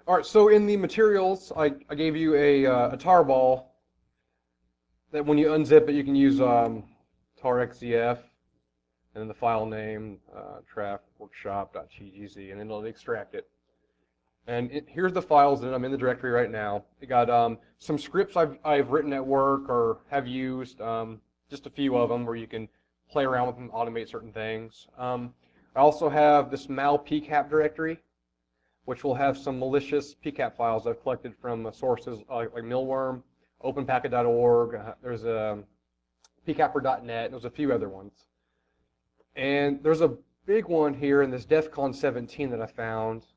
All right, so in the materials, I gave you a tarball that when you unzip it, you can use tar.xzf, and then the file name, traf.workshop.tgz, and then it'll extract it. And here's the files that I'm in the directory right now. I got some scripts I've written at work or have used, just a few of them where you can play around with them, automate certain things. I also have this mal pcap directory, which will have some malicious pcap files I've collected from sources like Millworm, openpacket.org, there's a pcapper.net, and there's a few other ones. And there's a big one here in this DEFCON 17 that I found,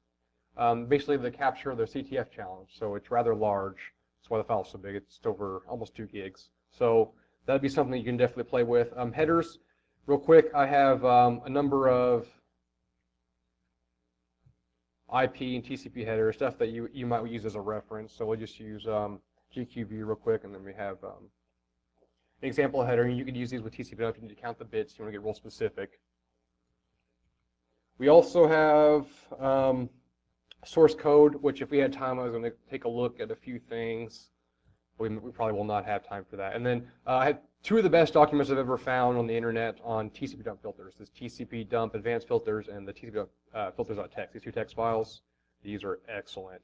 basically the capture of their CTF challenge. So it's rather large. That's why the file's so big. It's over almost 2 gigs. So that'd be something you can definitely play with. Headers, real quick, I have a number of IP and TCP headers, stuff that you might use as a reference. So we'll just use GQV real quick, and then we have an example header. You could use these with TCP if you need to count the bits. You want to get real specific. We also have source code, which if we had time, I was going to take a look at a few things. We probably will not have time for that. And then I had 2 of the best documents I've ever found on the internet on TCP dump filters. This TCP dump advanced filters and the TCP dump filters.txt. These 2 text files, these are excellent.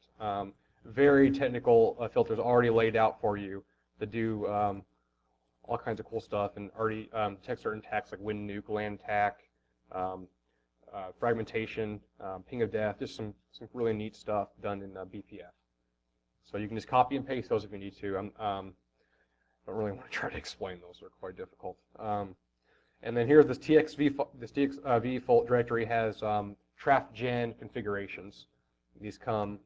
Very technical filters already laid out for you to do all kinds of cool stuff and already detect certain attacks like win nuke, land attack, fragmentation, ping of death, just some really neat stuff done in BPF. So you can just copy and paste those if you need to. I don't really want to try to explain those; they're quite difficult. And then here's this TXV fault directory has trafgen configurations. These come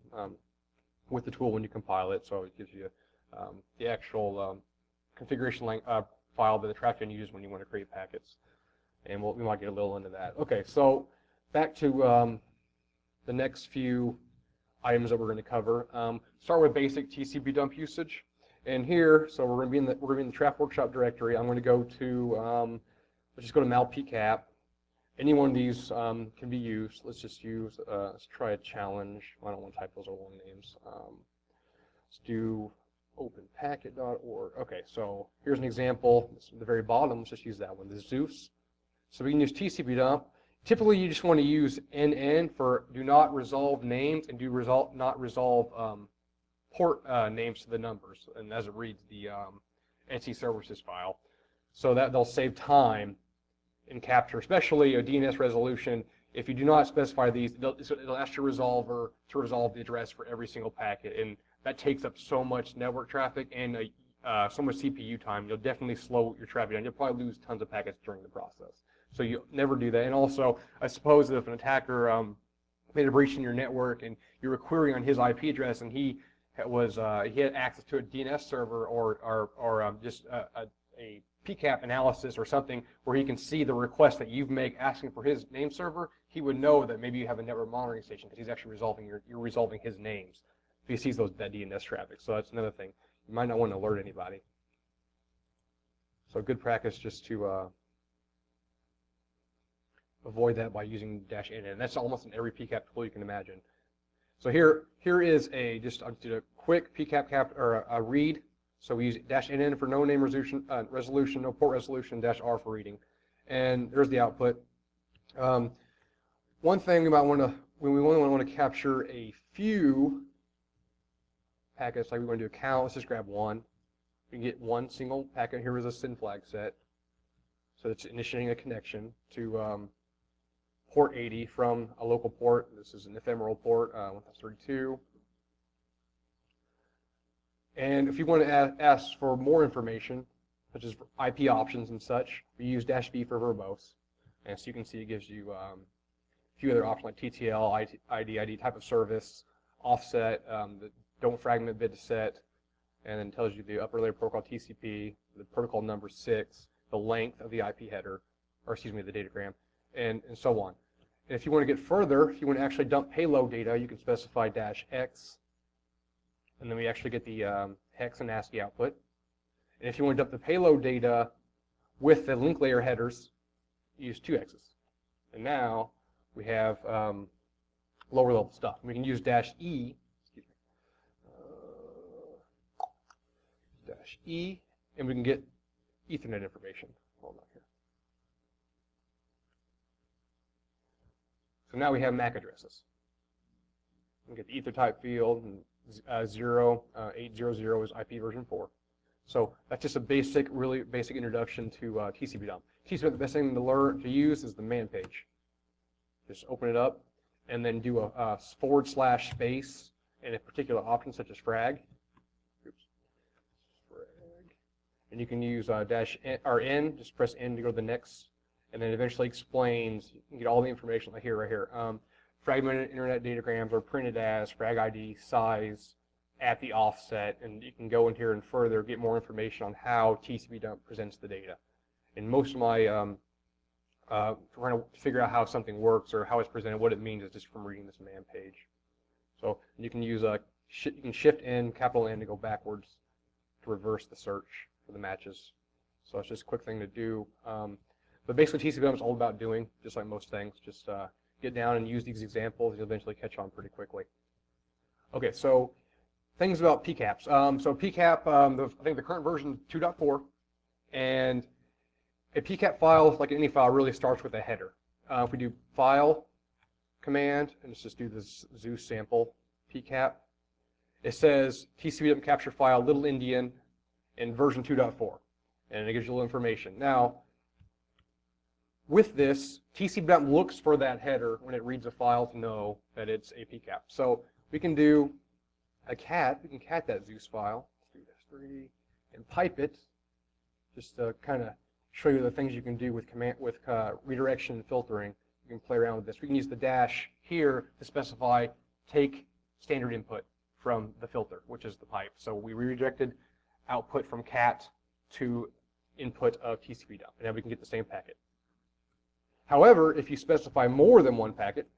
with the tool when you compile it, so it gives you the actual configuration file that the trafgen uses when you want to create packets. And we might get a little into that. Okay, so back to the next few items that we're going to cover. Start with basic TCP dump usage. And here, so we're going to be in the Traf Workshop directory. I'm going to go to let's just go to mal pcap. Any one of these can be used. Let's just use let's try a challenge. I don't want to type those are long names. Let's do openpacket.org. Okay, so here's an example. It's at the very bottom. Let's just use that one. The Zeus. So we can use TCP dump. Typically, you just want to use NN for do not resolve names and do not resolve port names to the numbers, and as it reads the NC services file, so that they'll save time in capture, especially a DNS resolution. If you do not specify these, it'll ask your resolver to resolve the address for every single packet, and that takes up so much network traffic and so much CPU time. You'll definitely slow your traffic down. You'll probably lose tons of packets during the process. So you never do that. And also, I suppose if an attacker made a breach in your network and you were querying on his IP address and he had access to a DNS server or just a PCAP analysis or something where he can see the request that you've made asking for his name server, he would know that maybe you have a network monitoring station because he's actually resolving you're resolving his names if he sees that DNS traffic. So that's another thing. You might not want to alert anybody. So good practice just to avoid that by using -NN. That's almost in every PCAP tool you can imagine. So here is I did a quick PCAP or a read. So we use -NN for no name resolution, no port resolution, -R for reading. And there's the output. One thing we might want to, when we only want to capture a few packets, like we want to do a count, let's just grab one. We can get one single packet. Here is a SYN flag set. So it's initiating a connection to port 80 from a local port. This is an ephemeral port, 1032. And if you want to ask for more information, such as IP options and such, we use -V for verbose. And so you can see it gives you a few other options like TTL, ID type of service, offset, the don't fragment bit to set, and then tells you the upper layer protocol TCP, the protocol number 6, the length of the IP header, or excuse me, the datagram, and so on. And if you want to get further, if you want to actually dump payload data, you can specify -X, and then we actually get the hex and ASCII output. And if you want to dump the payload data with the link layer headers, use 2X's. And now we have lower level stuff. We can use -E, /E, and we can get Ethernet information. Hold on here. So now we have MAC addresses. We get the ether type field, and 0800 is IP version 4. So that's just a basic, really basic introduction to TCP dump. TCP dump, the best thing to use is the man page. Just open it up, and then do a / space in a particular option such as frag. Oops. Frag. And you can use -N, just press N to go to the next, and then eventually explains, you can get all the information right here. Fragmented internet datagrams are printed as frag ID, size, at the offset, and you can go in here and further get more information on how TCP dump presents the data. And most of my trying to figure out how something works or how it's presented, what it means, is just from reading this man page. So you can use you can Shift N, capital N, to go backwards to reverse the search for the matches. So it's just a quick thing to do. But basically, TCP dump is all about doing, just like most things. Just get down and use these examples. You'll eventually catch on pretty quickly. Okay, so things about PCAPs. So PCAP, I think the current version is 2.4, and a PCAP file, like any file, really starts with a header. If we do file command, and let's just do this Zeus sample PCAP, it says TCP dump capture file little endian in version 2.4, and it gives you a little information. Now, with this, TCP dump looks for that header when it reads a file to know that it's a PCAP. So we can do we can cat that Zeus file, 3-3, and pipe it, just to kind of show you the things you can do with redirection and filtering. You can play around with this. We can use the dash here to specify take standard input from the filter, which is the pipe. So we redirected output from cat to input of TCP dump, and now we can get the same packet. However, if you specify more than one packet,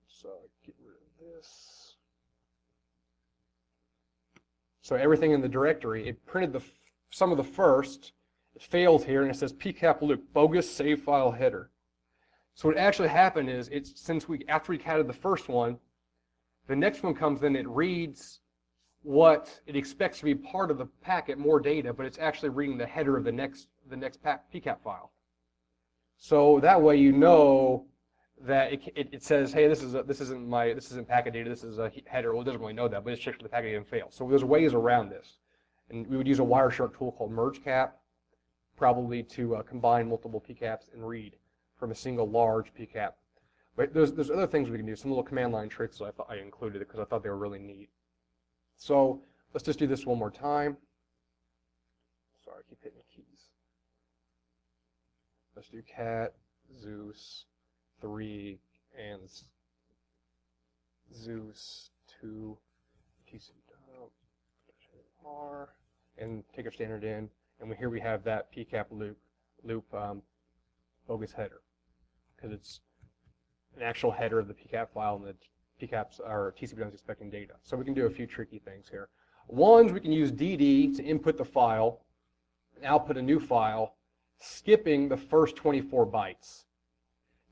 so get rid of this. So everything in the directory, it printed some of the first, it failed here, and it says PCAP loop, bogus save file header. So what actually happened is, after we catted the first one, the next one comes in, it reads what it expects to be part of the packet, more data, but it's actually reading the header of the next PCAP file. So that way you know that it says, hey, this isn't packet data, this is a header. Well, it doesn't really know that, but it's checked for the packet data and failed. So there's ways around this. And we would use a Wireshark tool called mergecap, probably to combine multiple PCAPs and read from a single large PCAP. But there's other things we can do, some little command line tricks that I included because I thought they were really neat. So let's just do this one more time. Sorry, I keep hitting the keys. Let's do cat, Zeus, 3, and Zeus 2, TCP dump, R, and take our standard in, and here we have that PCAP loop bogus header, because it's an actual header of the PCAP file, and the PCAPs or TCP dump is expecting data. So we can do a few tricky things here. One, we can use DD to input the file, and output a new file, skipping the first 24 bytes.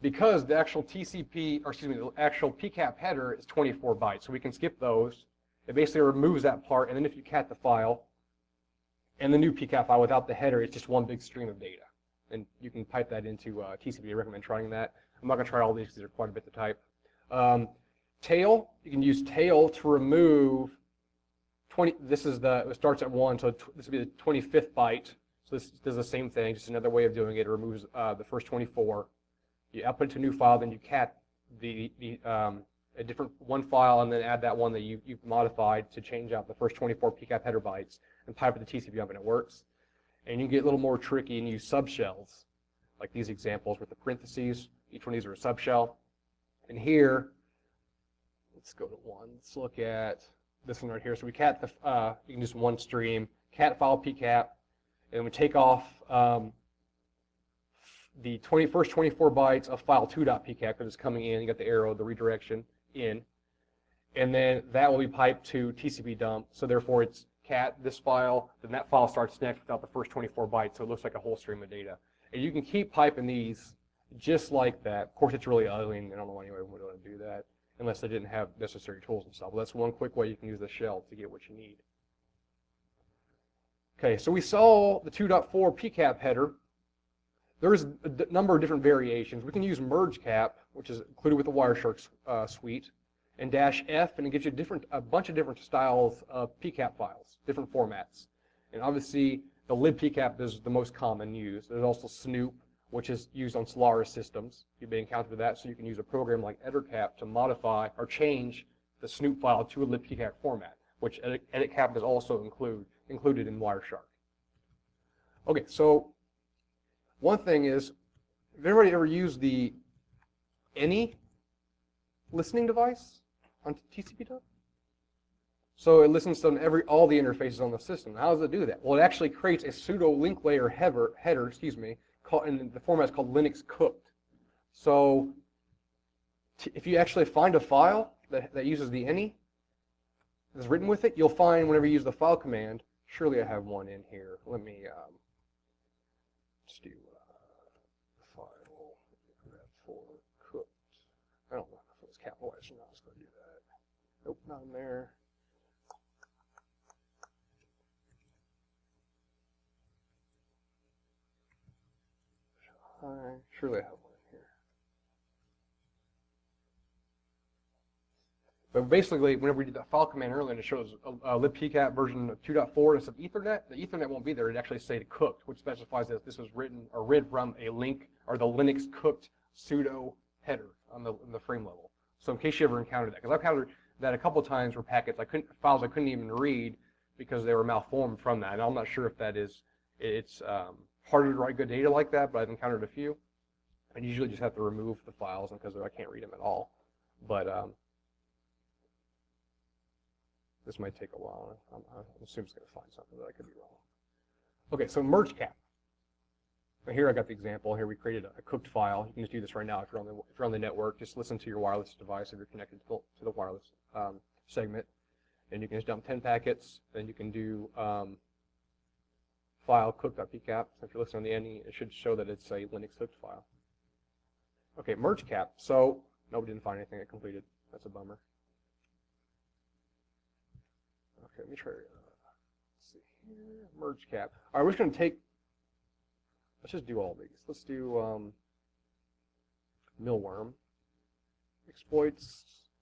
Because the actual the actual PCAP header is 24 bytes, so we can skip those. It basically removes that part, and then if you cat the file and the new PCAP file without the header, it's just one big stream of data. And you can pipe that into TCP. I recommend trying that. I'm not going to try all these because they're quite a bit to type. Tail, you can use tail to remove 20. It starts at 1, so this will be the 25th byte. So this does the same thing, just another way of doing it. It removes the first 24. You output it to a new file, then you cat a different one file, and then add that one that you've modified to change out the first 24 PCAP header bytes, and pipe it to TCP dump, and it works. And you get a little more tricky and use subshells, like these examples with the parentheses. Each one of these are a subshell. And here, let's go to one. Let's look at this one right here. So we cat you can just one stream, cat file PCAP, and we take off the first 24 bytes of file 2.pcap because it's coming in. You got the arrow, the redirection in, and then that will be piped to TCP dump. So therefore, it's cat this file, then that file starts next without the first 24 bytes. So it looks like a whole stream of data. And you can keep piping these just like that. Of course, it's really ugly, and I don't know why anyone would want to do that unless they didn't have necessary tools and stuff. Well, that's one quick way you can use the shell to get what you need. Okay, so we saw the 2.4 PCAP header. There's a number of different variations. We can use merge cap, which is included with the Wireshark suite, and -F, and it gives you a bunch of different styles of PCAP files, different formats. And obviously, the libpcap is the most common used. There's also Snoop, which is used on Solaris systems. You may encounter that, so you can use a program like EditorCap to modify or change the Snoop file to a libpcap format, which EditCap is also included in Wireshark. Okay, so one thing is, have anybody ever used the any listening device on TCP/IP? So it listens to all the interfaces on the system. How does it do that? Well, it actually creates a pseudo link layer header, and the format is called Linux cooked. So if you actually find a file that uses the any that's written with it, you'll find whenever you use the file command. Surely I have one in here. Let me let's do file for cooked. I don't know if it was capitalized or not. Let's go do that. Nope, not in there. Surely I have one in here. But basically, whenever we did that file command earlier, and it shows a libpcap version of 2.4 instead of Ethernet, the Ethernet won't be there. It'd actually say cooked, which specifies that this was written or read from a link or the Linux cooked pseudo header on the frame level. So in case you ever encountered that, because I've encountered that a couple times where files I couldn't even read because they were malformed from that. And I'm not sure if that is it's harder to write good data like that, but I've encountered a few. And usually just have to remove the files because I can't read them at all. But this might take a while. I'm assuming it's going to find something, but I could be wrong. Okay, so merge cap. Now here I got the example. Here we created a cooked file. You can just do this right now if you're on the network. Just listen to your wireless device if you're connected to the wireless segment, and you can just dump 10 packets. Then you can do file cooked.pcap. So if you're listening on the any, it should show that it's a Linux cooked file. Okay, merge cap. So nobody didn't find anything that completed. That's a bummer. Okay, let me try. Let's see here. Merge cap. All right, we're just going to let's just do all these. Let's do millworm exploits,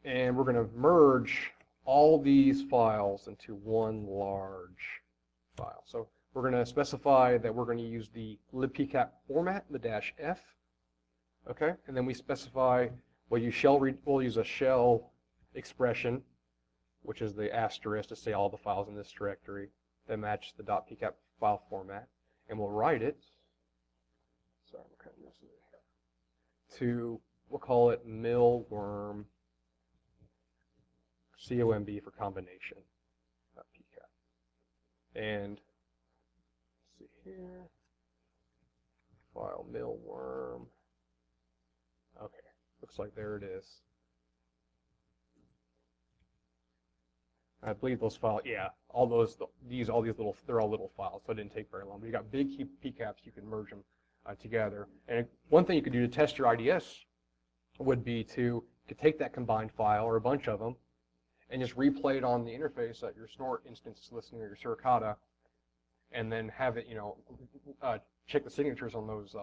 and we're going to merge all these files into one large file. So we're going to specify that we're going to use the libpcap format, the -F. Okay, and then we specify we'll use a shell expression, which is the asterisk to say all the files in this directory that match the .pcap file format, and we'll write it. Sorry, I'm kind of messing it to, we'll call it millworm, COMB for combination .pcap. And let's see here, file millworm. Okay, looks like there it is. I believe those files, yeah, all these little, they're all little files, so it didn't take very long. But you got big PCAPs, you can merge them together. And one thing you could do to test your IDS would be to take that combined file or a bunch of them and just replay it on the interface that your snort instance is listening, or your Suricata, and then have it, check the signatures on those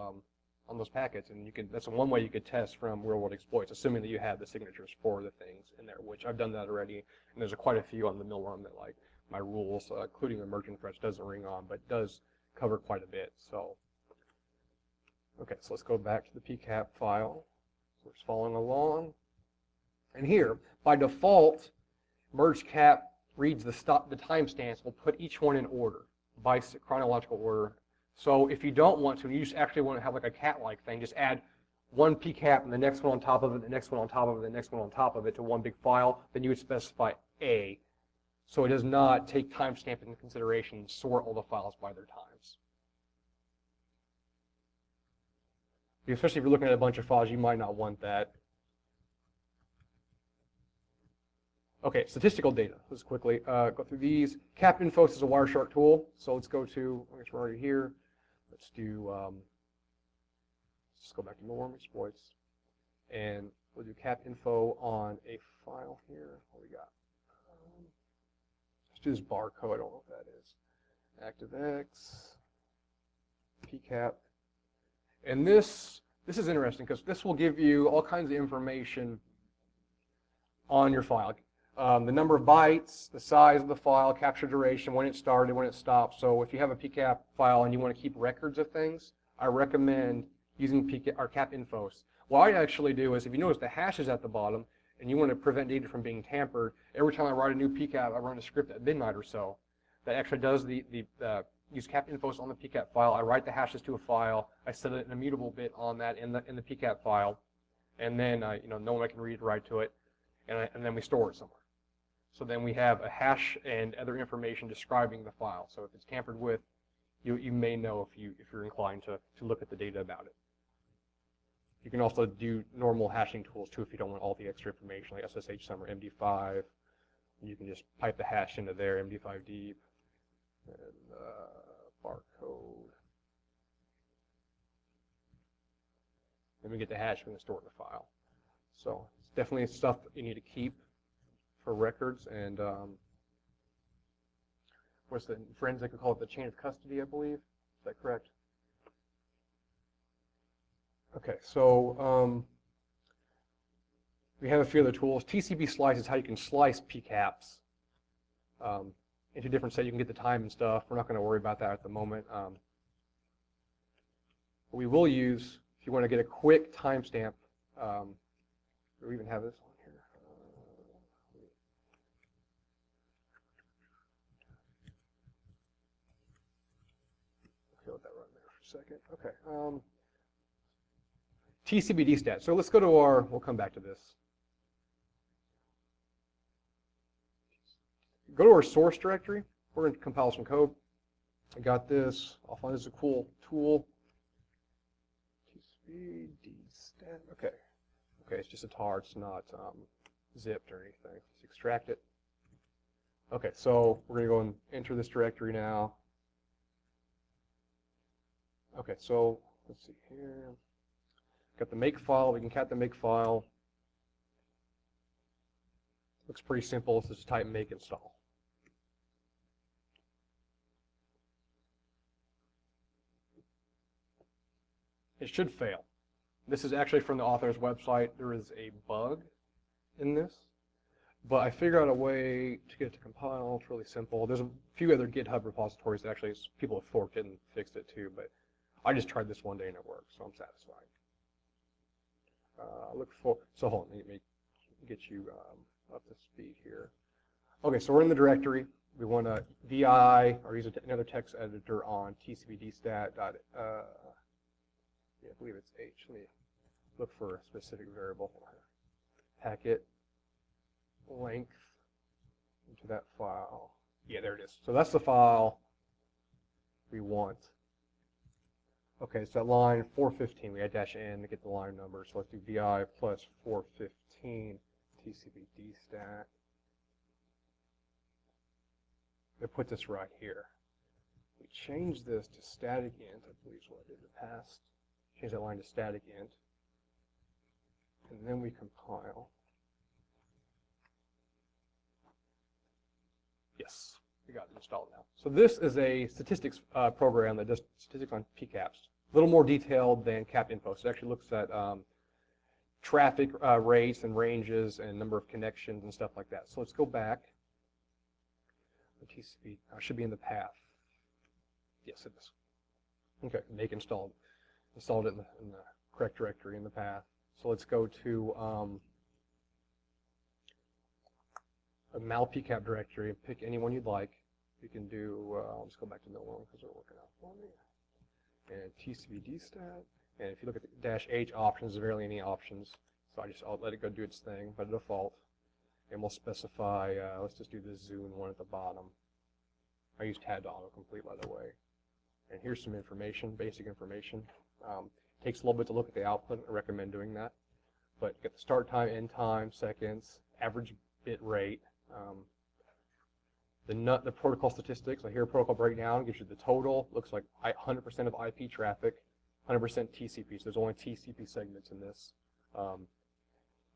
packets, and that's one way you could test from real-world exploits, assuming that you have the signatures for the things in there, which I've done that already, and there's quite a few on the millworm that, like, my rules, including the merging threats, doesn't ring on, but does cover quite a bit. So, okay, so let's go back to the PCAP file. So it's following along, and here, by default, merge cap reads the timestamps. We'll put each one in order, by chronological order. So if you don't want to, and you just actually want to have like a cat-like thing, just add one PCAP and the next one on top of it, the next one on top of it, the next one on top of it to one big file, then you would specify A. So it does not take timestamp into consideration and sort all the files by their times. Especially if you're looking at a bunch of files, you might not want that. Okay, statistical data. Let's quickly go through these. Cap Infos is a Wireshark tool. So let's go to, I guess we're already here. Let's do, let's go back to millworm exploits. And we'll do cap info on a file here. What we got? Let's do this barcode. I don't know what that is. ActiveX, PCAP. And this is interesting because this will give you all kinds of information on your file. The number of bytes, the size of the file, capture duration, when it started, when it stopped. So if you have a PCAP file and you want to keep records of things, I recommend using PCAP or cap infos. What I actually do is, if you notice the hash is at the bottom and you want to prevent data from being tampered, every time I write a new PCAP, I run a script at midnight or so that actually does use cap infos on the PCAP file. I write the hashes to a file. I set an immutable bit on that in the PCAP file, and then no one can read or write to it, and then we store it somewhere. So then we have a hash and other information describing the file. So if it's tampered with, you may know if you're inclined to look at the data about it. You can also do normal hashing tools too if you don't want all the extra information, like SSH sum or MD5. You can just pipe the hash into there, MD5 deep, and barcode. Then we get the hash, we can store it in the file. So it's definitely stuff that you need to keep for records, and what's the forensic, we call it the chain of custody, I believe. Is that correct? Okay, so we have a few other tools. TCP slice is how you can slice PCAPs into different sets. You can get the time and stuff. We're not going to worry about that at the moment. What we will use, if you want to get a quick timestamp, we even have this on here. Let that run there for a second. Okay. TCP dstat. So let's go to we'll come back to this. Go to our source directory. We're going to compile some code. I got this. I'll find this is a cool tool. TCP dstat. Okay. Okay, it's just a tar. It's not zipped or anything. Let's extract it. Okay, so we're going to go and enter this directory now. Okay, so let's see here. Got the make file. We can cat the make file. Looks pretty simple. So just type make install. It should fail. This is actually from the author's website. There is a bug in this, but I figured out a way to get it to compile. It's really simple. There's a few other GitHub repositories that actually people have forked it and fixed it too, but I just tried this one day and it worked, so I'm satisfied. So hold on, let me get you up to speed here. Okay, so we're in the directory. We want to VI or use another text editor on tcpdstat. Yeah, I believe it's H. Let me look for a specific variable. Packet length into that file. Yeah, there it is. So that's the file we want. Okay, so at line 415, we had -n to get the line number. So let's do VI plus 415 tcpdstat. We put this right here. We change this to static int, I believe is what I did in the past. Change that line to static int. And then we compile. Yes, we got it installed now. So this is a statistics program that does statistics on PCAPs. A little more detailed than cap info. So it actually looks at traffic rates and ranges and number of connections and stuff like that. So let's go back. The TCP should be in the path. Yes, it is. Okay, make installed. Installed it in the correct directory in the path. So let's go to a mal PCAP directory and pick any one you'd like. You can do, I'll just go back to no one because they're working out for me. And tcpdstat. And if you look at the -h options, there's barely any options. So I'll let it go do its thing by default. And we'll specify, let's just do the Zune one at the bottom. I used tab to autocomplete, by the way. And here's some information, basic information. Takes a little bit to look at the output. I recommend doing that. But get the start time, end time, seconds, average bit rate, the protocol statistics. I hear protocol breakdown gives you the total. Looks like 100% of IP traffic, 100% TCP. So there's only TCP segments in this.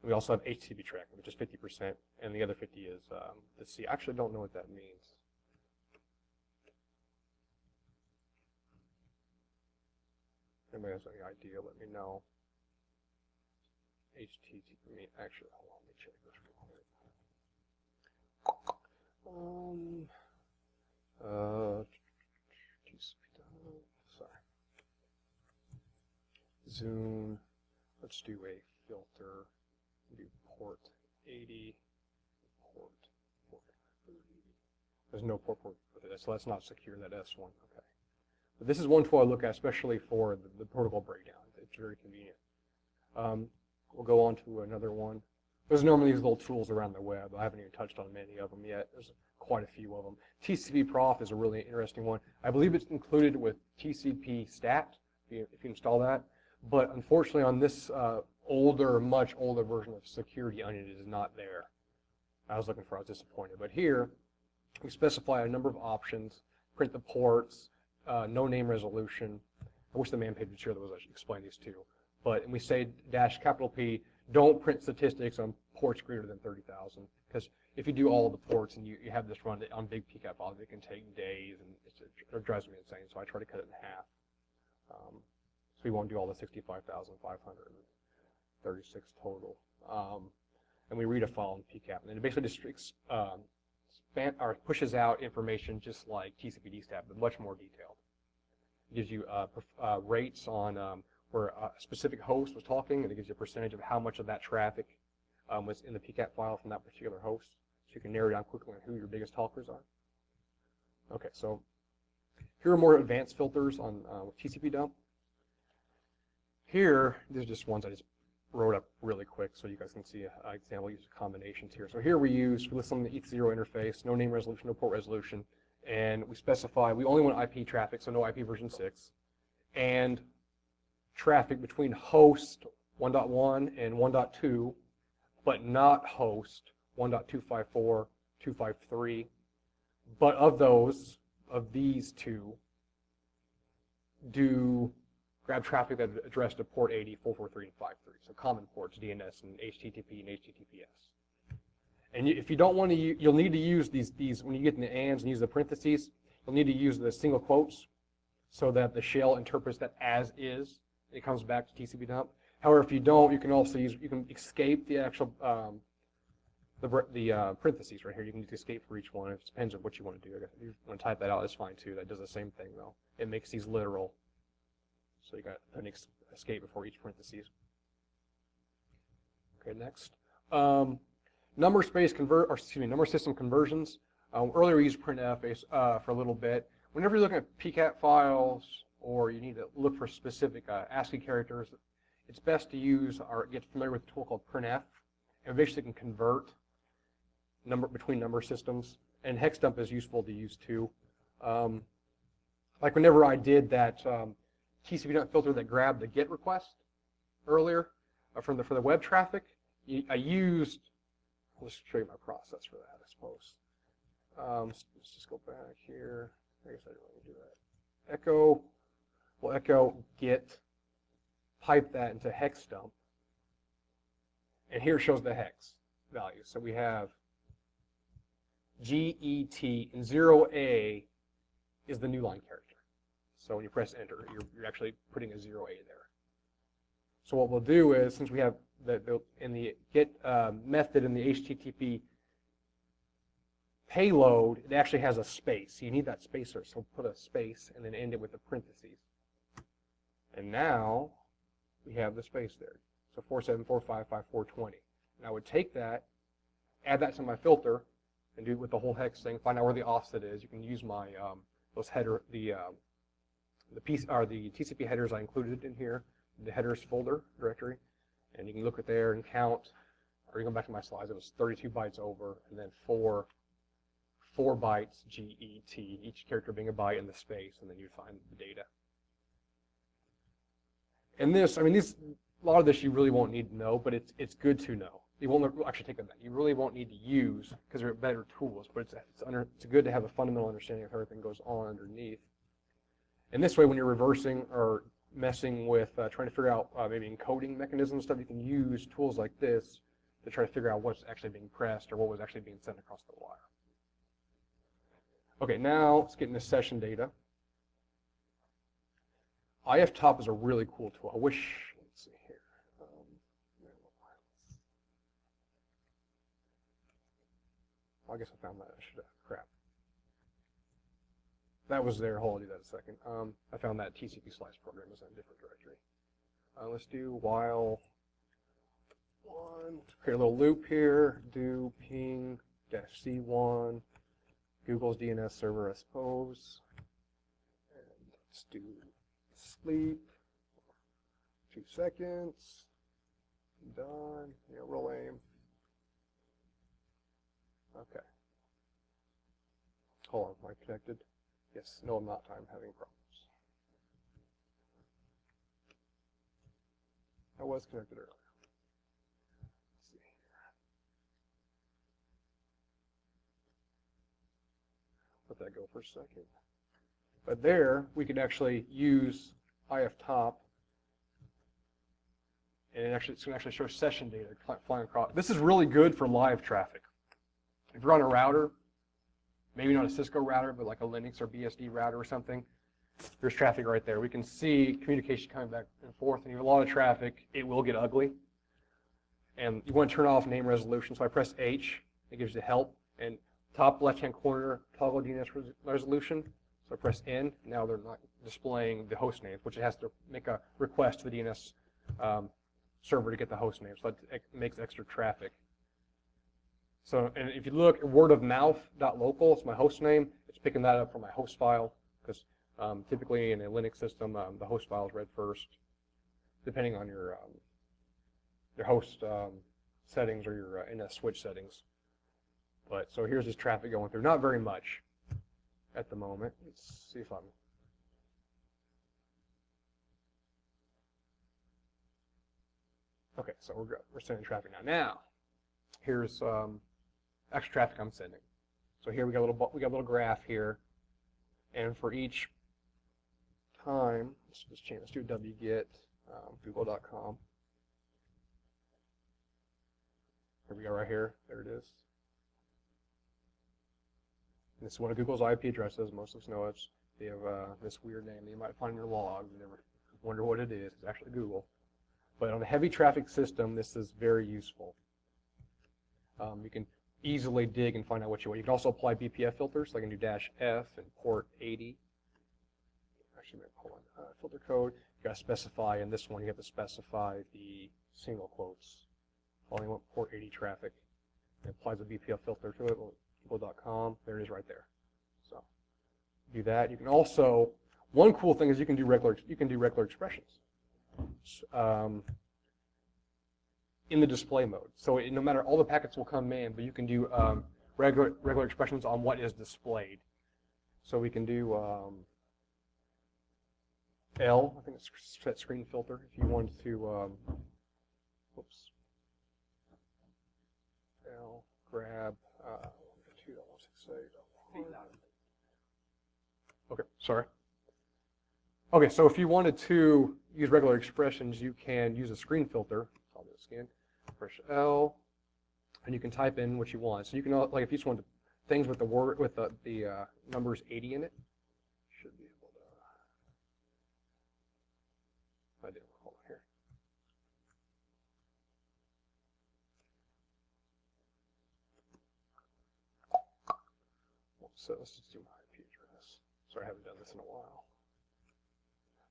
We also have HTTP traffic, which is 50%, and the other 50 is the C. I actually don't know what that means. anybody has any idea, let me know. HTTP, actually, hold on, let me check this real quick. Sorry. Zoom, let's do a filter, do port 80, port 30. There's no port with it, so that's not secure, that S1, okay. But this is one tool I look at, especially for the protocol breakdown. It's very convenient. We'll go on to another one. There's normally these little tools around the web. I haven't even touched on many of them yet. There's quite a few of them. TCP-Prof is a really interesting one. I believe it's included with TCP-Stat, if you install that. But unfortunately, on this much older version of Security Onion, it is not there. I was disappointed. But here, we specify a number of options, print the ports, no name resolution. I wish the man page would share those. I should explain these too. But we say --P, don't print statistics on ports greater than 30,000. Because if you do all the ports and you have this run on big PCAP files, it can take days, and it drives me insane. So I try to cut it in half. So we won't do all the 65,536 total. And we read a file in PCAP. And then it basically just pushes out information just like TCP-DStat, but much more detailed. It gives you rates on where a specific host was talking, and it gives you a percentage of how much of that traffic was in the PCAP file from that particular host. So you can narrow down quickly on who your biggest talkers are. Okay, so here are more advanced filters on with TCP dump. Here, these are just ones I just wrote up really quick so you guys can see an example use of combinations here. So here we list on the ETH0 interface, no name resolution, no port resolution, and we specify we only want IP traffic, so no IP version 6, and traffic between host 1.1 and 1.2, but not host 1.254, 253. But of these two, do grab traffic that addressed to port 80, 443, and 53. So common ports, DNS and HTTP and HTTPS. And if you don't want to, you'll need to use these when you get in the ands and use the parentheses. You'll need to use the single quotes so that the shell interprets that as is. It comes back to TCP dump. However, if you don't, you can also you can escape the actual the parentheses right here. You can just escape for each one. It depends on what you want to do. If you want to type that out, that's fine too. That does the same thing though. It makes these literal. So you got an escape before each parentheses. Okay, next. Number system conversions. Earlier we used printf for a little bit. Whenever you're looking at PCAP files or you need to look for specific ASCII characters, it's best to use or get familiar with a tool called printf, and basically can convert between number systems. And hex dump is useful to use too. Like whenever I did that TCP dump filter that grabbed the GET request earlier for the web traffic, I used. Let's show you my process for that, I suppose. Let's just go back here. I guess I didn't really do that. Echo. We'll echo get, pipe that into hex dump, and here it shows the hex value. So we have GET, and 0A is the new line character. So when you press enter, you're actually putting a 0A there. So what we'll do is, since we have in the get method in the HTTP payload, it actually has a space. You need that spacer, so put a space and then end it with the parentheses. And now we have the space there. So 47455420. And I would take that, add that to my filter, and do it with the whole hex thing. Find out where the offset is. You can use my the TCP headers I included in here, the headers folder directory, and you can look at there and count. Or you go back to my slides. It was 32 bytes over, and then 4 bytes GET, each character being a byte in the space, and then you find the data. And this, a lot of this you really won't need to know, but it's good to know. You won't actually take that back. You really won't need to use because they're better tools, but it's good to have a fundamental understanding of how everything goes on underneath. And this way, when you're reversing or messing with trying to figure out maybe encoding mechanisms and stuff, you can use tools like this to try to figure out what's actually being pressed or what was actually being sent across the wire. Okay, now let's get into session data. IF Top is a really cool tool. I wish, let's see here. I guess I found that. I should have. Crap. That was there. Hold on, I'll do that in a second. I found that TCP slice program is in a different directory. Let's do while one. Create a little loop here. Do ping -c1 Google's DNS server, I suppose. And let's do sleep. 2 seconds. Done. Yeah, roll aim. Okay. Hold on, am I connected? Yes, no, I'm not. I'm having problems. I was connected earlier. Let's see here. Let that go for a second. But there, we could actually use IF Top, and it's going to actually show session data flying across. This is really good for live traffic. If you're on a router, maybe not a Cisco router, but like a Linux or BSD router or something, there's traffic right there. We can see communication coming back and forth, and you have a lot of traffic, it will get ugly. And you want to turn off name resolution, so I press H, it gives you help, and top left-hand corner, toggle DNS resolution, so I press N, now they're not displaying the host names, which it has to make a request to the DNS server to get the host name, so it makes extra traffic. So, and if you look at wordofmouth.local, it's my host name. It's picking that up from my host file, because typically in a Linux system, the host file is read first, depending on your host settings or your NS switch settings. But so here's this traffic going through. Not very much at the moment. Let's see if I'm. Okay, so we're sending traffic now. Now, here's extra traffic I'm sending. So here we got a little graph here, and for each time, let's do wget google.com. Here we go right here. There it is. And this is one of Google's IP addresses. Most of us know it. They have this weird name that you might find in your logs. You never wonder what it is. It's actually Google. But on a heavy traffic system, this is very useful. You can easily dig and find out what you want. You can also apply BPF filters, so I can do -F and port 80. Actually, hold on. Filter code. You got to specify, in this one, you have to specify the single quotes. Only want port 80 traffic. It applies a BPF filter to it. Google.com. There it is right there. So do that. You can also, one cool thing is you can do regular expressions. In the display mode. So no matter, all the packets will come in, but you can do regular expressions on what is displayed. So we can do L, I think it's set screen filter, if you wanted to, whoops, L, grab, 2.168. Okay, sorry. Okay, so if you wanted to use regular expressions, you can use a screen filter. I'll do this again. Press L, and you can type in what you want. So you can, like, if you just want things with the word with the numbers 80 in it, should be able to. I did. Hold on here. So let's just do my IP address. Sorry, I haven't done this in a while.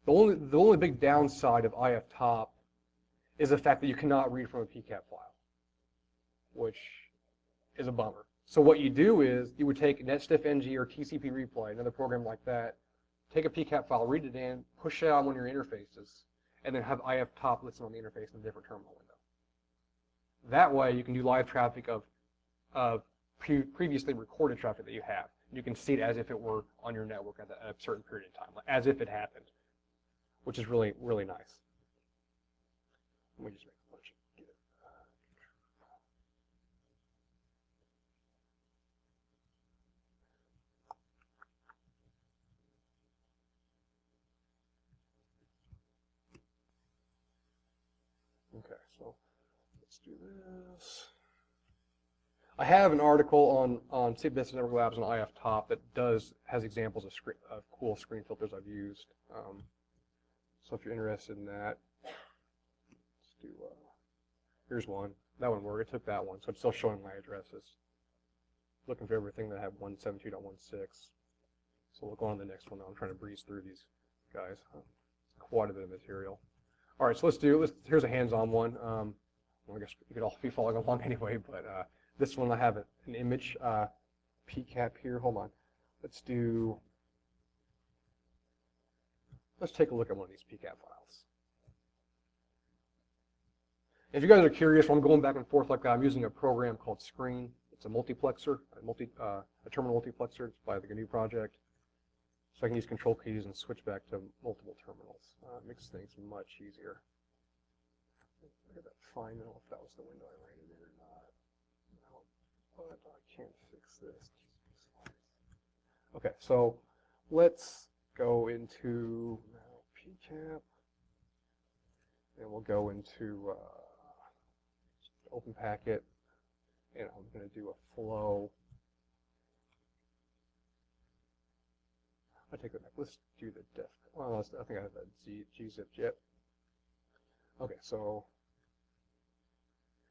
The only big downside of IF Top is the fact that you cannot read from a PCAP file, which is a bummer. So what you do is you would take NetStiffNG or TCP Replay, another program like that, take a PCAP file, read it in, push it out on one of your interfaces, and then have IF Top listen on the interface in a different terminal window. That way you can do live traffic of previously recorded traffic that you have. You can see it as if it were on your network at a certain period of time, as if it happened, which is really, really nice. Let me just make a bunch of get it. Okay, so let's do this. I have an article on CBS Network Labs on IF Top that has examples of cool screen filters I've used. So if you're interested in that, let's do, here's one. That one worked. It took that one, so it's still showing my addresses. Looking for everything that have 172.16. So we'll go on to the next one now. I'm trying to breeze through these guys. Quite a bit of material. All right, so here's a hands-on one. Well, I guess you could all be following along anyway, but this one I have an image PCAP here. Hold on. Let's take a look at one of these PCAP files. If you guys are curious, when I'm going back and forth like that, I'm using a program called Screen. It's a multiplexer, a terminal multiplexer. It's by the GNU project. So I can use control keys and switch back to multiple terminals. It makes things much easier. I got that fine. I don't know if that was the window I ran it in or not. No, but I can't fix this. Okay, so let's go into now PCAP, and we'll go into open packet, and I'm going to do a flow. I take that back. Let's do the def. Well, I think I have that gzip yet. Okay, so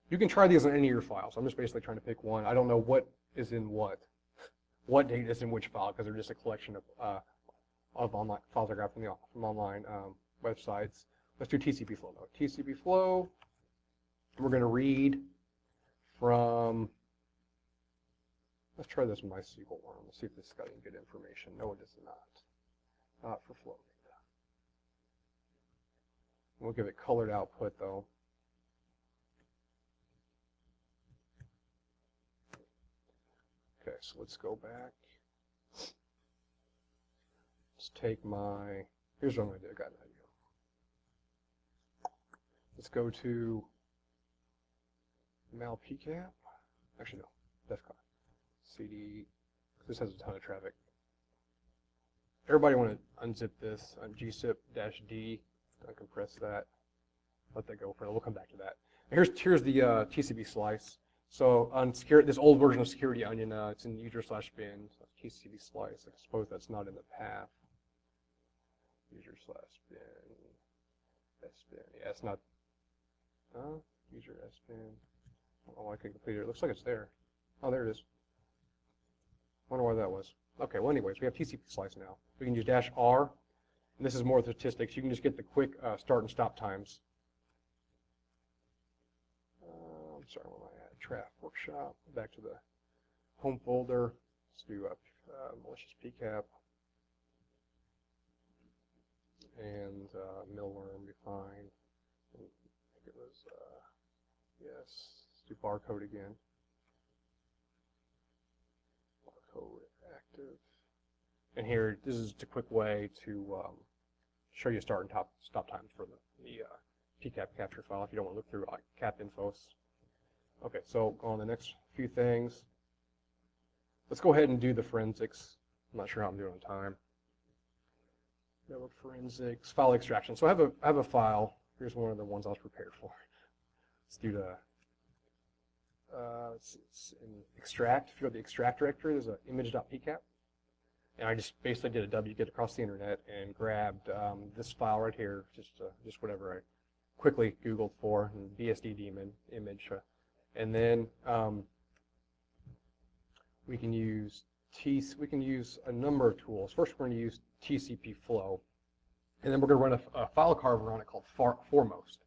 you can try these on any of your files. I'm just basically trying to pick one. I don't know what is in what data is in which file, because they're just a collection of online files I got from online websites. Let's do TCP flow though. TCP flow. We're going to read from. Let's try this MySQL one. Let's see if this has got any good information. No, it does not. Not for flow data. We'll give it colored output though. Okay, so let's go back. Let's take my, here's what I'm going to do. I got an idea. Let's go to mal PCAP. Actually, no, DEFCON. CD, this has a ton of traffic. Everybody want to unzip this on JonSchipp-D, uncompress that, let that go for now. We'll come back to that. Here's the TCP slice. So on this old version of Security Onion, it's in user/bin, so TCP slice. I suppose that's not in the path. User/bin, sbin. Yeah, it's not. User sbin. I don't know why I couldn't complete it. It looks like it's there. Oh, there it is. Wonder why that was. Okay, well anyways, we have TCP slice now. We can use -R, and this is more statistics. You can just get the quick start and stop times. I'm sorry, where am I at? Traf workshop. Back to the home folder. Let's do malicious PCAP. And malware will be fine. I think it was, yes. Let's do barcode again. Barcode active. And here, this is just a quick way to show you start and stop times for the PCAP capture file if you don't want to look through cap infos. Okay, so go on the next few things. Let's go ahead and do the forensics. I'm not sure how I'm doing on time. Network forensics, file extraction. So I have a file. Here's one of the ones I was prepared for. Let's do the it's in extract. If you go to the extract directory, there's an image.pcap. And I just basically did a wget across the internet and grabbed this file right here, just whatever I quickly Googled for, and BSD daemon image. And then we can use a number of tools. First, we're going to use TCP flow, and then we're going to run a file carver on it called foremost.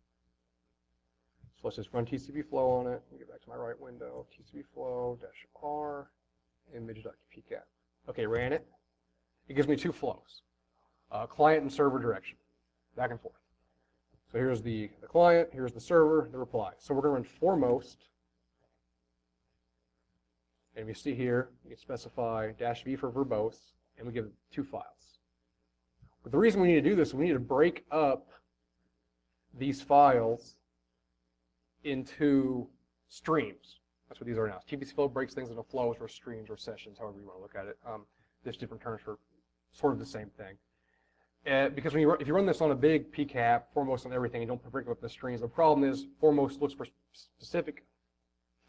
So let's just run TCP flow on it. Let me get back to my right window. TCP flow -R image.pcap. Okay, ran it. It gives me two flows, client and server direction, back and forth. So here's the client, here's the server, the reply. So we're going to run foremost. And we see here, we can specify -v for verbose, and we give it two files. But the reason we need to do this, we need to break up these files into streams. That's what these are now. TCP flow breaks things into flows or streams or sessions, however you want to look at it. There's different terms for sort of the same thing. Because if you run this on a big PCAP, foremost on everything, you don't break up the streams. The problem is foremost looks for specific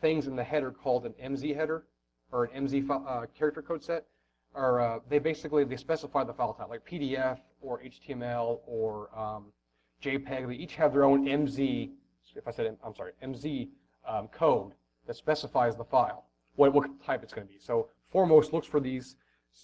things in the header called an MZ header, or an MZ character code set. are they specify the file type, like PDF or HTML or JPEG. They each have their own MZ. If I said I'm sorry, MZ code that specifies the file, what type it's going to be. So Foremost looks for these,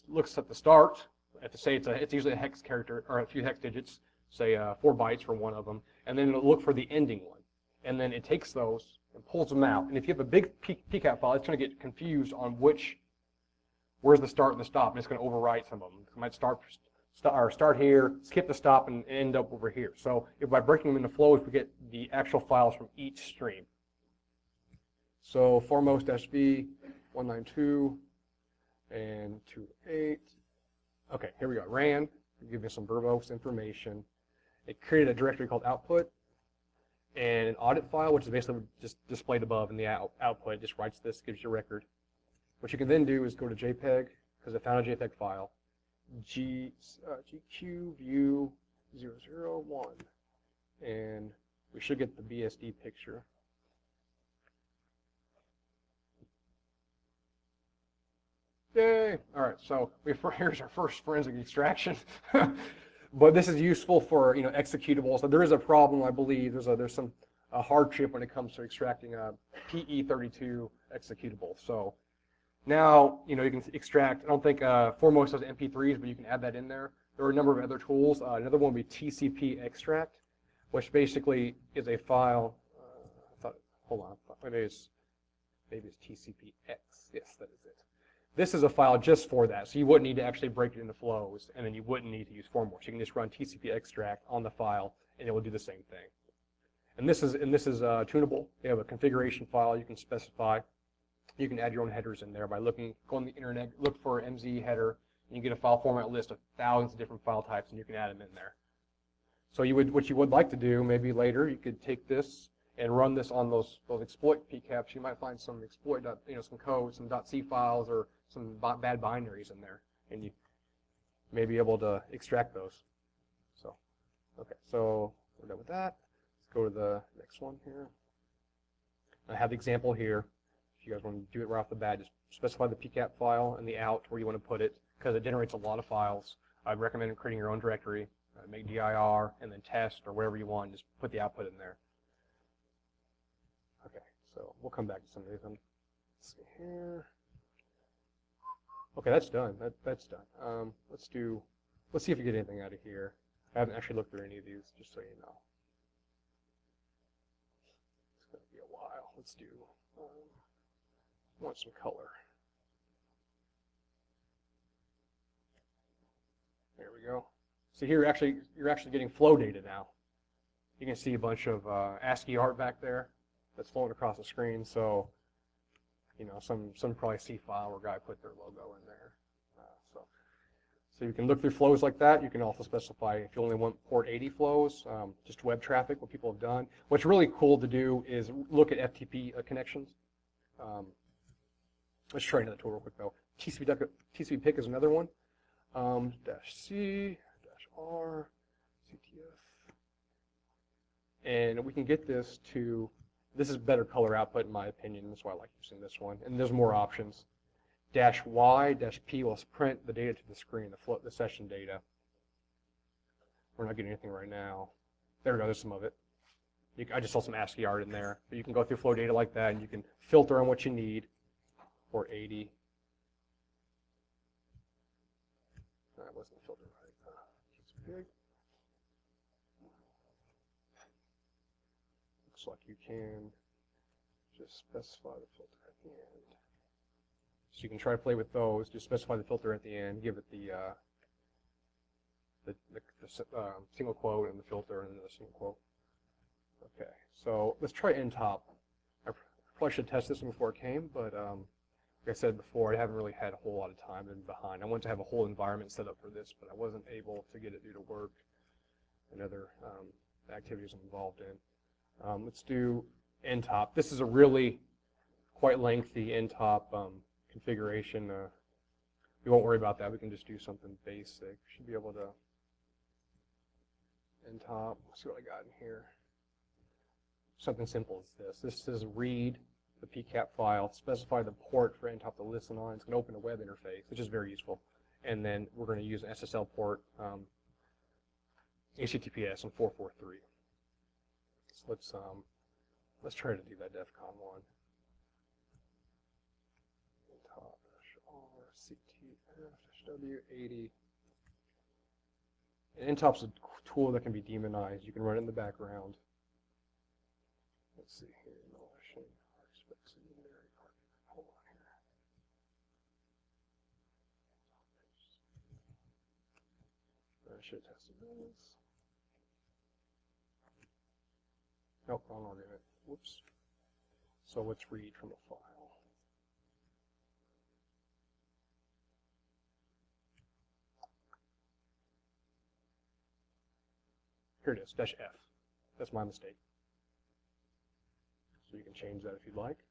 looks at the start. At the say it's usually a hex character or a few hex digits, say 4 bytes for one of them, and then it'll look for the ending one, and then it takes those and pulls them out. And if you have a big PCAP file, it's going to get confused on where's the start and the stop, and it's going to overwrite some of them. It might start here, skip the stop, and end up over here. So if by breaking them into flows, we get the actual files from each stream. So Foremost-V 192 and 28. Okay, here we go. Ran, give me some verbose information. It created a directory called output and an audit file, which is basically just displayed above in the output. It just writes this, gives you a record. What you can then do is go to JPEG, because I found a JPEG file, GQ view 001, and we should get the BSD picture. Yay! All right, so here's our first forensic extraction. But this is useful for executables. So there is a problem, I believe. There's some hardship when it comes to extracting a PE32 executable. So now you can extract. I don't think Foremost has MP3s, but you can add that in there. There are a number of other tools. Another one would be TCP extract, which basically is a file. Hold on, maybe it's TCPX. Yes, that is it. This is a file just for that, so you wouldn't need to actually break it into flows, and then you wouldn't need to use Foremost. You can just run TCP extract on the file, and it will do the same thing. And this is tunable. You have a configuration file you can specify. You can add your own headers in there by go on the internet, look for MZ header, and you get a file format list of thousands of different file types, and you can add them in there. So what you would like to do, maybe later, you could take this and run this on those exploit PCAPs. You might find some exploit, some code, some .c files, or some bad binaries in there, and you may be able to extract those. So, okay, so we're done with that. Let's go to the next one here. I have the example here. If you guys want to do it right off the bat, just specify the PCAP file and the out where you want to put it, because it generates a lot of files. I'd recommend creating your own directory, make dir, and then test, or whatever you want. Just put the output in there. Okay, so we'll come back to some of these. Let's see here. Okay, that's done. That's done. Let's see if we get anything out of here. I haven't actually looked through any of these, just so you know. It's going to be a while. Let's do. I want some color. There we go. So here, you're actually getting flow data now. You can see a bunch of ASCII art back there that's flowing across the screen. So, some probably C file where a guy put their logo in there. So you can look through flows like that. You can also specify if you only want port 80 flows, just web traffic, what people have done. What's really cool to do is look at FTP connections. Let's try another tool real quick though. TCP pick is another one. -C, -R, CTF. And we can get this is better color output in my opinion. That's why I like using this one. And there's more options. -Y-P will print the data to the screen, the session data. We're not getting anything right now. There we go, there's some of it. I just saw some ASCII art in there. But you can go through flow data like that, and you can filter on what you need. Port 80. That wasn't filtered right. It's big. Looks like you can just specify the filter at the end. So you can try to play with those. Just specify the filter at the end. Give it the single quote and the filter and then the single quote. Okay, so let's try NTOP. I probably should test this one before it came, but like I said before, I haven't really had a whole lot of time and behind. I wanted to have a whole environment set up for this, but I wasn't able to get it due to work and other activities I'm involved in. Let's do NTOP. This is a really quite lengthy NTOP configuration. We won't worry about that. We can just do something basic. Should be able to NTOP. Let's see what I got in here. Something simple as this. This says read the PCAP file, specify the port for NTOP to listen on. It's going to open a web interface, which is very useful. and then we're going to use an SSL port, HTTPS on 443. So let's try to do that DEFCON 1. -RCTF-W80. And Intop's a tool that can be demonized. You can run it in the background. Let's see here. Hold on here. I should have tested this. Nope, wrong argument. Whoops. So let's read from the file. Here it is, -F. That's my mistake. So you can change that if you'd like.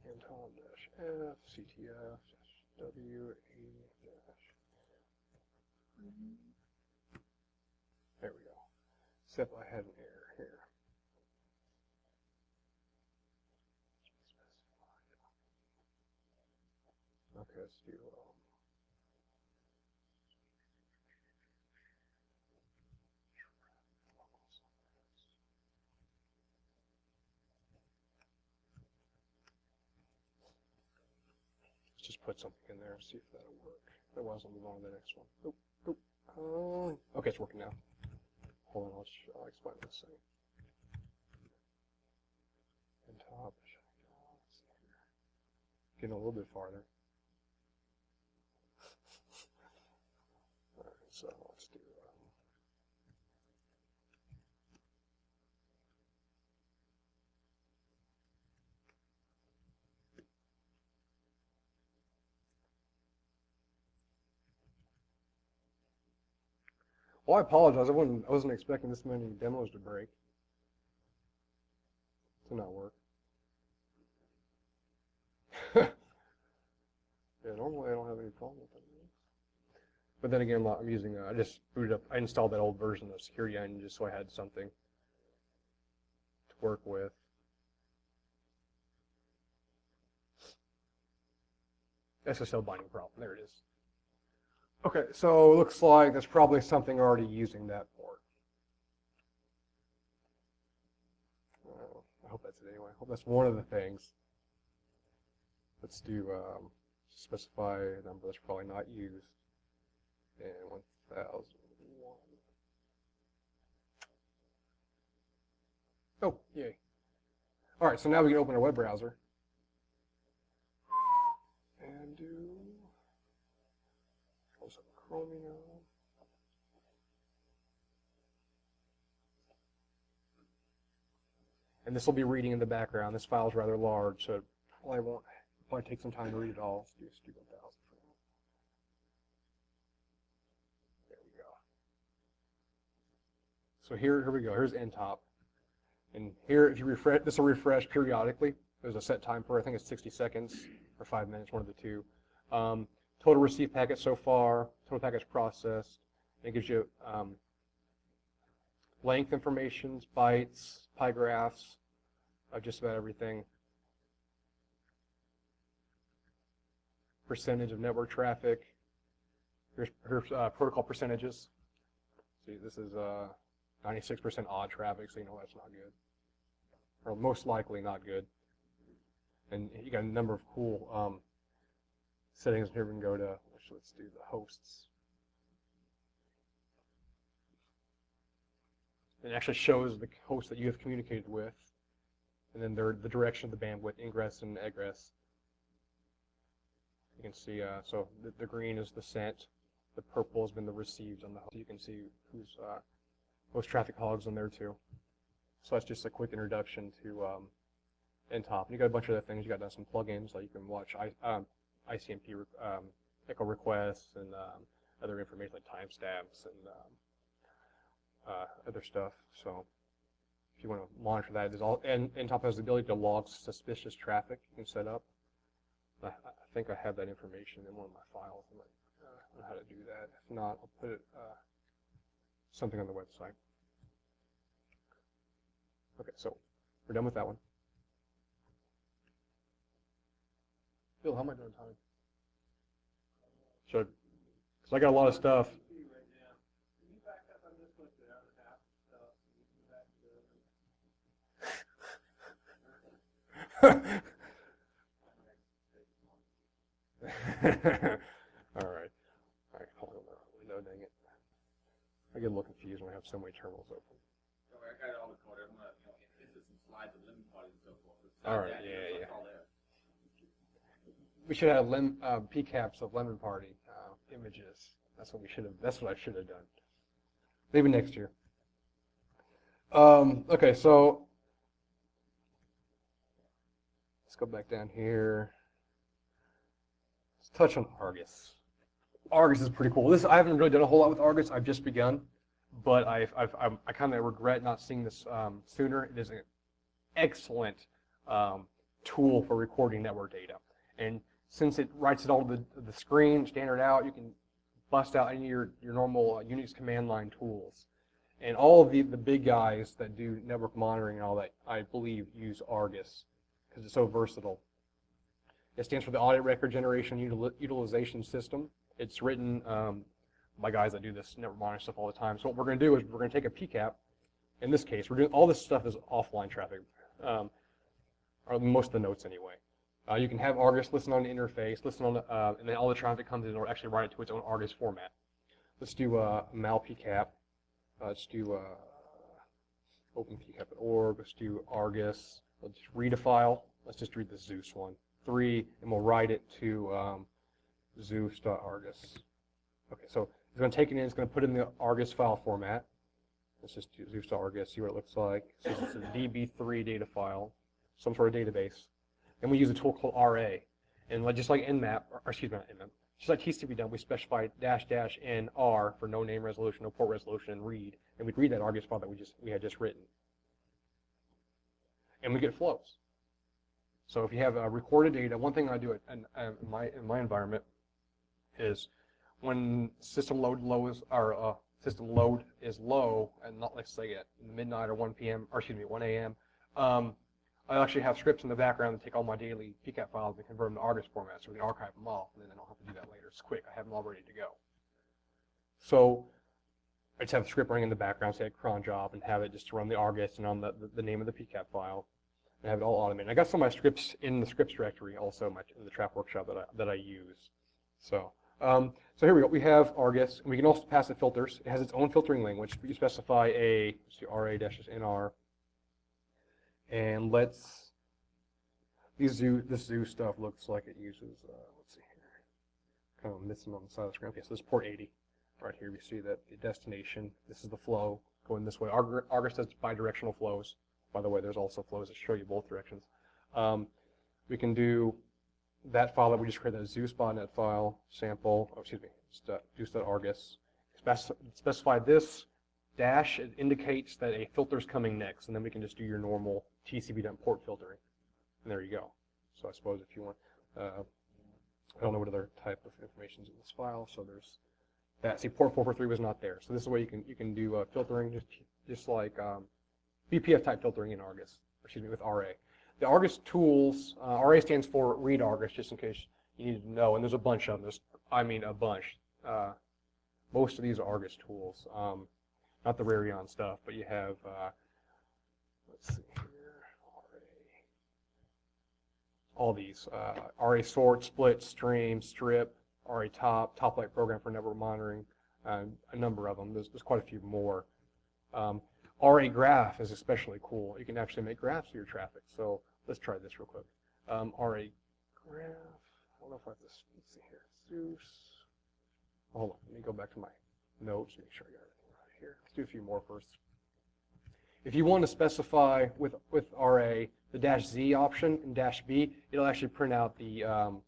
Anton-F, CTF-W80-. There we go. Except I had an error here. Okay, let's do let's just put something in there and see if that'll work. Otherwise, I'll move on to the next one. Oop, oop. Okay, it's working now. Hold on, I'll explain this thing. And top, let's see here. Getting a little bit farther. All right, so let's do. Well, I apologize. I wasn't expecting this many demos to break. To not work. Yeah, normally I don't have any problem with it. But then again, I'm using, I just booted up, I installed that old version of Security Engine just so I had something to work with. SSL binding problem, there it is. Okay, so it looks like that's probably something already using that port. I hope that's it anyway. I hope that's one of the things. Let's do specify a number that's probably not used. And 1001. Oh, yay. All right, so now we can open our web browser and do Chromium. And this will be reading in the background. This file is rather large, so it probably take some time to read it all. Let's do 1000 for now. There we go. So here we go. Here's Ntop. And here, if you refresh, this will refresh periodically. There's a set time for, I think it's 60 seconds or 5 minutes, one of the two. Total received packets so far, total packets processed. It gives you length information, bytes, pie graphs of just about everything. Percentage of network traffic. Here's protocol percentages. See, this is 96% odd traffic, so you know that's not good. Or most likely not good. And you got a number of cool settings here. We can go to, let's do the hosts. It actually shows the host that you have communicated with, and then the direction of the bandwidth, ingress and egress. You can see, so the green is the sent, the purple has been the received on the host. You can see who's most traffic hogs on there too. So that's just a quick introduction to Ntop. And you got a bunch of other things. You got some plugins, like you can watch ICMP echo requests and other information like timestamps and other stuff. So if you want to monitor that, there's all, and Ntop has the ability to log suspicious traffic you can set up. I think I have that information in one of my files. I don't know how to do that. If not, I'll put it something on the website. Okay, so we're done with that one. Bill, how am I doing time? Should, because I got a lot of stuff. All right. All right, hold on. No, dang it. I get a little confused when I have so many terminals open. I got all the code. I'm gonna, into some slides of lemon parties and so forth. All right, yeah. We should have PCAPs of lemon party images. That's what we should have. That's what I should have done. Maybe next year. Okay, so let's go back down here. Let's touch on Argus. Argus is pretty cool. I haven't really done a whole lot with Argus. I've just begun, but I kind of regret not seeing this sooner. It is an excellent tool for recording network data, and since it writes it all to the screen, standard out, you can bust out any of your normal Unix command line tools. And all of the big guys that do network monitoring and all that, I believe, use Argus because it's so versatile. It stands for the Audit Record Generation Utilization System. It's written by guys that do this network monitoring stuff all the time. So what we're going to do is we're going to take a PCAP. In this case, we're doing all this stuff is offline traffic, or most of the notes anyway. You can have Argus listen on the interface, listen on the, and then all the traffic comes in and it'll actually write it to its own Argus format. Let's do mal PCAP. Let's do open PCAP.org. Let's do Argus. Let's read a file. Let's just read the Zeus one. 3, and we'll write it to Zeus.argus. Okay, so it's going to take it in. It's going to put it in the Argus file format. Let's just do Zeus.argus, see what it looks like. So it's a DB3 data file, some sort of database. And we use a tool called RA. And just like Nmap, or excuse me, not Nmap, just like TCP dump, we specify --NR for no name resolution, no port resolution, and read. And we'd read that Argus file that we had just written. And we get flows. So if you have recorded data, one thing I do in my environment is when system load is low, and not, let's say at midnight or 1 p.m. or excuse me 1 a.m. I actually have scripts in the background that take all my daily PCAP files and convert them to Argus format, so we can archive them all, and then I don't have to do that later. It's quick. I have them all ready to go. So I just have the script running in the background, say a cron job, and have it just run the Argus and on the name of the PCAP file, and have it all automated. I got some of my scripts in the scripts directory also in the trap workshop that I use. So so here we go. We have Argus, and we can also pass it filters. It has its own filtering language. You specify let's do RA-NR. And this Zeus stuff looks like it uses, let's see here, kind of missing on the side of the screen. Okay, so this is port 80. Right here we see that the destination, this is the flow going this way. Argus does bidirectional flows. By the way, there's also flows that show you both directions. We can do that file that we just created, that Zeus botnet file, sample, Zeus.argus. Specify this dash, it indicates that a filter is coming next, and then we can just do your normal TCP dump port filtering. And there you go. So I suppose if you want, I don't know what other type of information is in this file, so there's that. See, port 443 was not there. So this is where you can do filtering, just like BPF type filtering in Argus, with RA. The Argus tools, RA stands for Read Argus, just in case you need to know, and there's a bunch of them. A bunch. Most of these are Argus tools. Not the Rarion stuff, but you have, let's see here, RA. All these, RA sort, split, stream, strip, RA top light program for network monitoring, a number of them. There's quite a few more. RA graph is especially cool. You can actually make graphs of your traffic. So let's try this real quick. RA graph, I don't know if I have this, let's see here, Zeus. Hold on, let me go back to my notes, make sure I got everything right here. Let's do a few more first. If you want to specify with RA the -Z option and -B, it'll actually print out the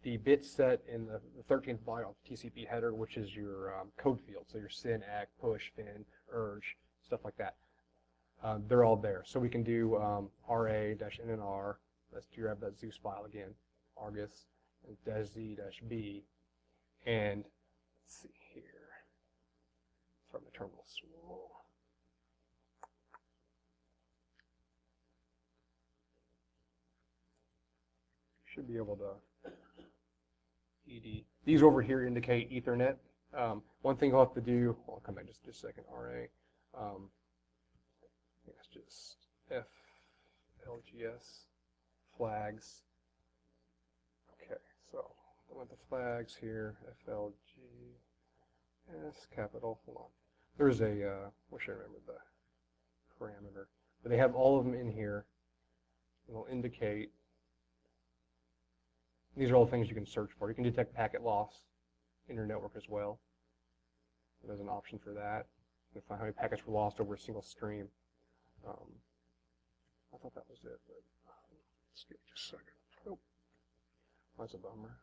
bit set in the 13th byte of TCP header, which is your code field. So your SYN, ACK, push, fin, urge, stuff like that. They're all there. So we can do RA-NNR. Let's grab that Zeus file again, Argus, and -Z-B. And let's see here. Start my terminal small. should be able to, these over here indicate Ethernet. One thing I'll have to do, I'll come back just a second, RA. I think it's just FLGS flags. Okay, so I want the flags here, FLGS capital, hold on. There's a, wish I remembered the parameter, but they have all of them in here. It'll indicate, these are all things you can search for. You can detect packet loss in your network as well. There's an option for that. You can find how many packets were lost over a single stream. I thought that was it, but let's give it just a second. Oh, that's a bummer.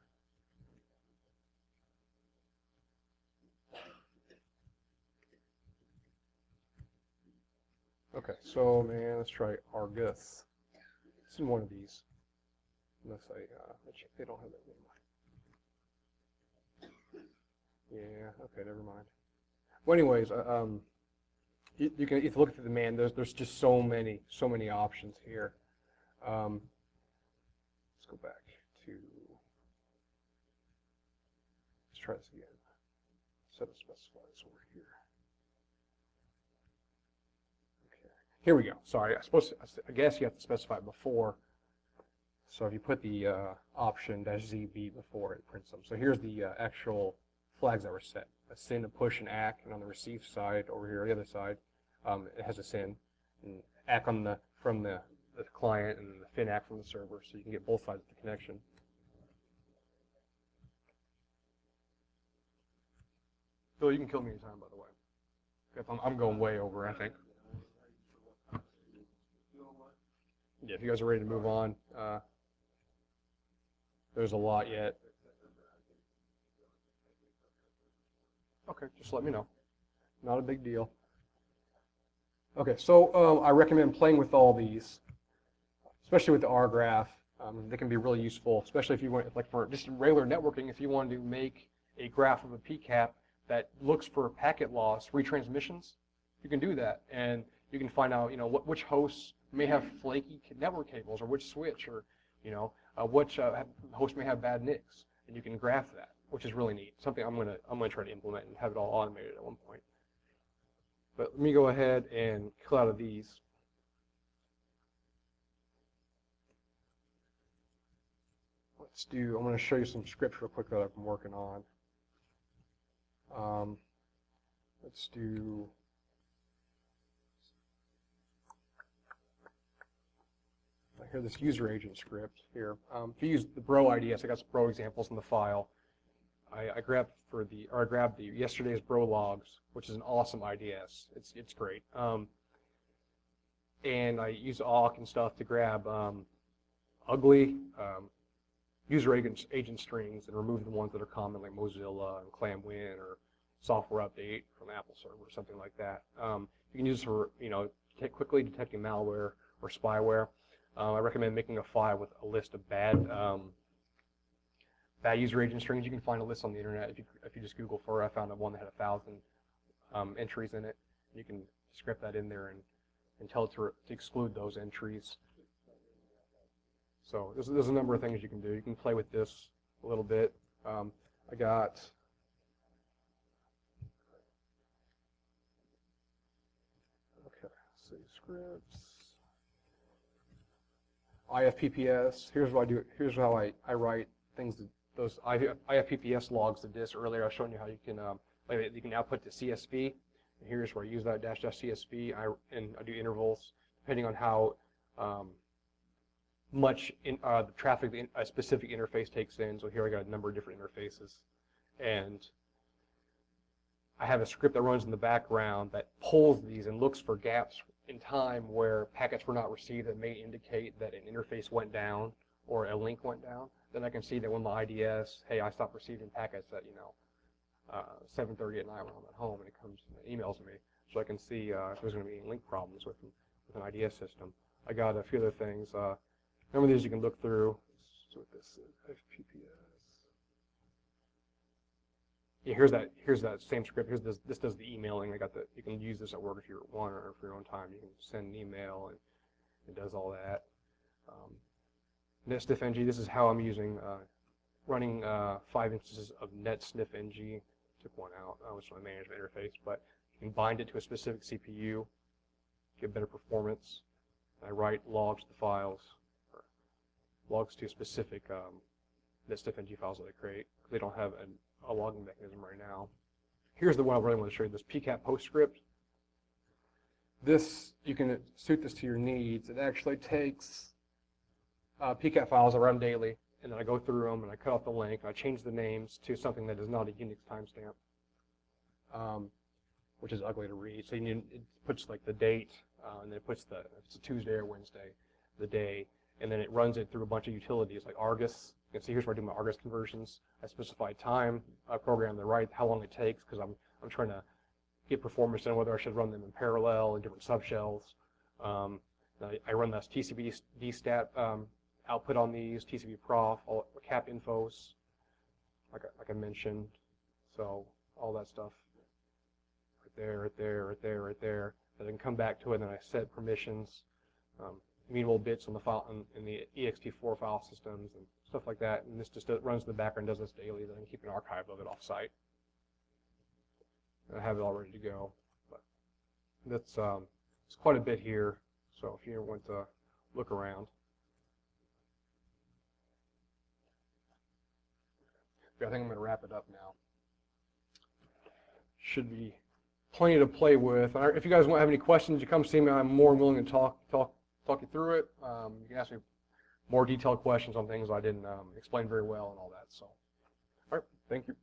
Okay, so man, let's try Argus. It's in one of these. Unless they don't have that name. Yeah, okay, never mind. Well, anyways, you can, if you look at the demand, there's just so many options here. Let's go back to, let's try this again. Set of specifiers over here. Okay, here we go. Sorry, I guess you have to specify it before. So if you put the option -ZB before, it prints them. So here's the actual flags that were set. A SYN, a push, and ACK, and on the receive side over here, the other side, it has a SYN, and ACK from the client, and the FIN ACK from the server, so you can get both sides of the connection. Bill, you can kill me anytime, by the way. If I'm going way over, I think. Yeah, if you guys are ready to move on, there's a lot yet. Okay, just let me know. Not a big deal. Okay, so I recommend playing with all these, especially with the R graph. They can be really useful, especially if you want, like for just regular networking, if you want to make a graph of a PCAP that looks for packet loss, retransmissions, you can do that, and you can find out, which hosts may have flaky network cables, or which switch, or which host may have bad NICs, and you can graph that, which is really neat. Something I'm gonna try to implement and have it all automated at one point. But let me go ahead and kill out of these. I'm going to show you some scripts real quick that I've been working on. Let's do. I hear this user agent script here. If you use the Bro IDS, I got some Bro examples in the file. I grabbed the yesterday's Bro logs, which is an awesome IDS. It's great. And I use awk and stuff to grab ugly user agent strings and remove the ones that are common, like Mozilla and ClamWin or software update from Apple server or something like that. You can use this for quickly detecting malware or spyware. I recommend making a file with a list of bad user agent strings. You can find a list on the internet. If you just Google for it, I found one that had 1,000 entries in it. You can script that in there and tell it to exclude those entries. So there's a number of things you can do. You can play with this a little bit. I got let's see, scripts. IFPPS. Here's what I do. Here's how I write things. Those IFPPS logs to disk earlier. I was showing you how you can output to CSV. And here's where I use that --CSV. I do intervals depending on how much the traffic a specific interface takes in. So here I got a number of different interfaces, and I have a script that runs in the background that pulls these and looks for gaps in time where packets were not received that may indicate that an interface went down or a link went down. Then I can see that when my IDS, hey, I stopped receiving packets at 7:30 at night when I'm at home, and it comes and emails me, so I can see if there's going to be any link problems with an IDS system. I got a few other things. Some of these you can look through. Let's see what this is. FPPS. Yeah, here's that same script. This does the emailing. You can use this at work if you want, or for your own time. You can send an email and it does all that. NetSniffNG, this is how I'm using, running 5 instances of NetSniffNG. Took one out, which is my management interface, but you can bind it to a specific CPU, get better performance. I write logs to the files, or logs to specific NetSniffNG files that I create. They don't have a logging mechanism right now. Here's the one I really want to show you, this PCAP postscript. This, you can suit this to your needs. It actually takes PCAP files I run daily, and then I go through them and I cut off the link, and I change the names to something that is not a Unix timestamp, which is ugly to read. So it puts like the date, and then it puts if it's a Tuesday or Wednesday, the day, and then it runs it through a bunch of utilities like Argus. You can see here's where I do my Argus conversions. I specify time, I program the write, how long it takes, because I'm trying to get performance and whether I should run them in parallel in different subshells. I run this TCP dstat output on these, TCP prof, all cap infos, like I mentioned. So all that stuff right there, right there, right there, right there. And then come back to it, and then I set permissions, immutable bits on the file in the ext4 file systems and stuff like that. And this just runs in the background, does this daily. Then I keep an archive of it off-site. I have it all ready to go. But that's it's quite a bit here. So if you want to look around. I think I'm going to wrap it up now. Should be plenty to play with. If you guys have any questions, you come see me. I'm more than willing to talk you through it. You can ask me more detailed questions on things I didn't explain very well and all that. So, all right, thank you.